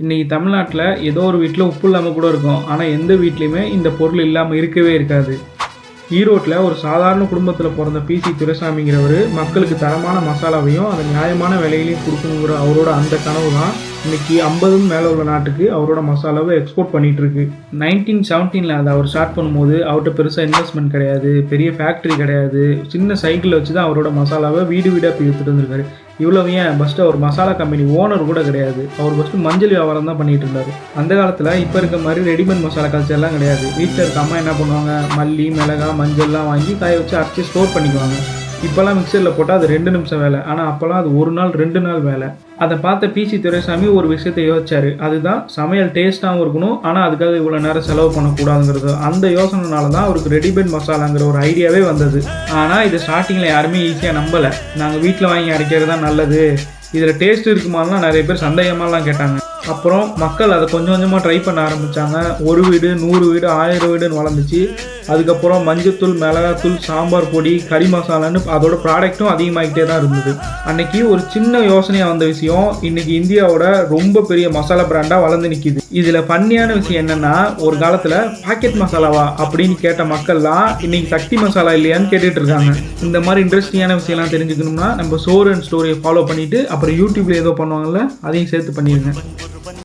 இன்றைக்கி தமிழ்நாட்டில் ஏதோ ஒரு வீட்டில் உப்பு இல்லாமல் கூட இருக்கும். ஆனால் எந்த வீட்லேயுமே இந்த பொருள் இல்லாமல் இருக்கவே இருக்காது. ஈரோட்டில் ஒரு சாதாரண குடும்பத்தில் பிறந்த பிசி துரைசாமிங்கிறவர் மக்களுக்கு தரமான மசாலாவையும் அதை நியாயமான விலையிலையும் கொடுக்கணுங்கிற அவரோட அந்த கனவு தான் இன்றைக்கி 50க்கும் மேலே உள்ள நாட்டுக்கு அவரோட மசாலாவை எக்ஸ்போர்ட் பண்ணிகிட்ருக்கு. 1917 அதை அவர் ஸ்டார்ட் பண்ணும்போது அவர்கிட்ட பெருசாக இன்வெஸ்ட்மெண்ட் கிடையாது, பெரிய ஃபேக்ட்ரி கிடையாது, சின்ன சைக்கிளில் வச்சு தான் அவரோட மசாலாவை வீடு வீடாக போய் எடுத்துகிட்டு வந்திருக்காரு. இவ்வளவு ஏன் ஃபஸ்ட்டு அவர் மசாலா கம்பெனி ஓனர் கூட கிடையாது. அவர் ஃபஸ்ட்டு மஞ்சள் வியாபாரம் தான் பண்ணிகிட்டு இருந்தார். அந்த காலத்தில் இப்போ இருக்க மாதிரி ரெடிமேட் மசாலா கல்ச்சர்லாம் கிடையாது. வீட்டில் இருக்க அம்மா என்ன பண்ணுவாங்க, மல்லி மிளகாய் மஞ்சள்லாம் வாங்கி காய வச்சு அரைச்சி ஸ்டோர் பண்ணிக்குவாங்க. இப்போல்லாம் மிக்சரில் போட்டால் அது 2 நிமிஷம் வேலை, ஆனால் அப்போல்லாம் அது 1 நாள் 2 நாள் வேலை. அதை பார்த்த பிசி துரைசாமி ஒரு விஷயத்தை யோசிச்சார். அதுதான் சமையல் டேஸ்ட்டாகவும் இருக்கணும், ஆனால் அதுக்காக இவ்வளோ நேரம் செலவு பண்ணக்கூடாதுங்கிறது. அந்த யோசனைனால தான் அவருக்கு ரெடிமேட் மசாலாங்கிற ஒரு ஐடியாவே வந்தது. ஆனால் இது ஸ்டார்டிங்கில் யாருமே ஈஸியாக நம்பலை. நாங்கள் வீட்டில் வாங்கி அரைக்கிறது தான் நல்லது, இதில் டேஸ்ட் இருக்குமாலாம் நிறைய பேர் சந்தேகமாலாம் கேட்டாங்க. அப்புறம் மக்கள் அதை கொஞ்சம் கொஞ்சமாக ட்ரை பண்ண ஆரம்பித்தாங்க. 1 வீடு 100 வீடு 1000 வீடுன்னு வளர்ந்துச்சு. அதுக்கப்புறம் மஞ்சத்தூள் மிளகாத்தூள் சாம்பார் பொடி கறி மசாலான்னு அதோட ப்ராடக்ட்டும் அதிகமாகிட்டே தான் இருந்தது. அன்னைக்கு ஒரு சின்ன யோசனையாக வந்த விஷயம் இன்றைக்கி இந்தியாவோட ரொம்ப பெரிய மசாலா பிராண்டாக வளர்ந்து நிற்கிது. இதில் ஃபன்னியான விஷயம் என்னென்னா, ஒரு காலத்தில் பாக்கெட் மசாலாவா அப்படின்னு கேட்ட மக்கள்லாம் இன்றைக்கி சக்தி மசாலா இல்லையான்னு கேட்டுட்டு இருக்காங்க. இந்த மாதிரி இன்ட்ரெஸ்டிங்கான விஷயம்லாம் தெரிஞ்சுக்கணும்னா நம்ம சோறு அண்ட் ஸ்டோரியை ஃபாலோ பண்ணிவிட்டு அப்புறம் யூடியூப்பில் ஏதோ பண்ணுவாங்கள்ல, அதையும் சேர்த்து பண்ணிடுங்க.